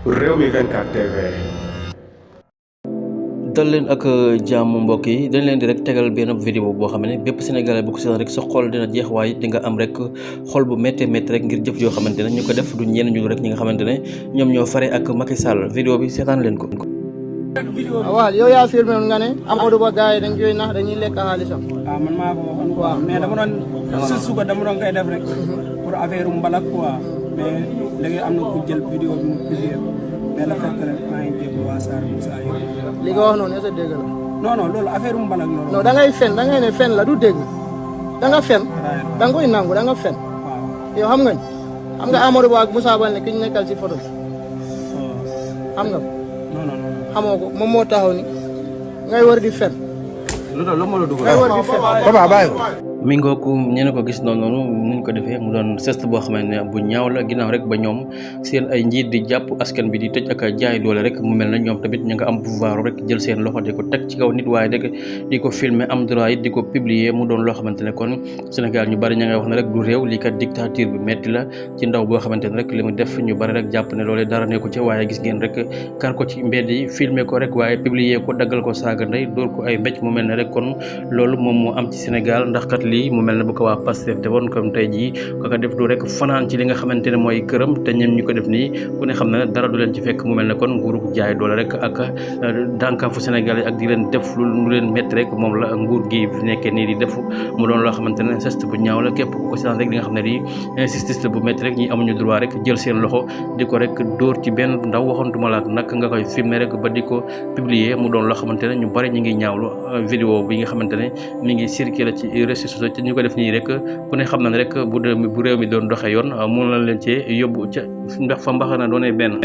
Rewmi 24 TV. dal leen ak jàmm mbokk yi dañ leen di rek tegal benn vidéo boo xam ne bépp sénégalais bu ko seetaan rek sa xol dina jeex waaye di nga am rek xol bu méttee métti rek ngir jëf yoo xamante ne ñu ko def du ñenn ñu rek ñi nga xamante ne ñoom ñoo fare ak Macky Sall vidéo bi seetaan leen ko. waaw yow yaa filmé woon nga ne Amadou Ba gars yi dañ koy nax dañuy lekk xaalisam. waaw man maa ko waxoon quoi mais dama doon si suba dama doon koy def rek pour affaire mbalak quoi mais léegi am na ku jël vidéo bi mu publié mais la fekk rek maa ngi jéggi waa Sarr Moussa yow. li nga wax noonu est-ce que dégg la. non non loolu affaire mbalak loolu. non da ngay fen da ngay ne fen la du dégg da nga fen da nga koy nangu da nga fen. waaw yow xam nga Amadou Ba ak Moussa Baldé ki ñu nekkal si photo bi xam nga. non non non. xamoo ko moom moo taxaw ni ngay war di fen. ngay war di fen. Papa bàyyi ko. mi ngooku ñene ko gis noonu nuñ ko defee mu doon geste boo xamante ne bu ñaaw la ginnaaw rek ba ñoom seen ay njiit di jàpp askan bi di tëj ak jaay doole rek mu mel na ñoom tamit ñu nga am pouvoir rek jël seen loxo di ko teg ci kaw nit waaye rek di ko filmer am droit it di ko publier mu doon loo xamante ne kon Sénégal ñu bari ña ngay wax ne rek du réew lii kat dictature bi metti la ci ndaw boo xamante ne rek li mu def ñu bari rek jàpp ne loolee dara nekku ci waaye gis ngeen rek kar ko ci mbedd yi filmer ko rek waaye publier ko daggal ko saaga ndey dóor ko ay mbécc mu mel ne rek kon loolu moom moo am ci Sénégal ndax kat lii mu mel ne bu ko waa Pastef defoon comme tey jii ko def du rek fanaan ci li nga xamante ne mooy këram te ñoom ñu ko def nii ku ne xam ne dara du leen ci fekk mu mel ne kon nguuru jaay doole rek ak dànkaafu Sénégal yi ak di leen def lu leen métti rek moom la nguur gi fi nekkee nii di def mu doon loo xamante ne geste bu ñaaw la képp ku ko seetaan rek li nga xam ne di injustice la bu métti rek ñi amuñu droit rek jël seen loxo di ko rek dóor ci benn ndaw waxantuma la nag nga koy filmer rek ba di ko publier mu doon loo xamante ne ñu bari ñu ngi ñaawlu vidéo bi nga xamante ne mi ngi circulé ci réseaux sociaux te ñu ko def nii rek ku ne xam na ne rek bu réew mi doon doxee yoon mun na leen cee yóbbu ca ndax fa mbaxana doonee benn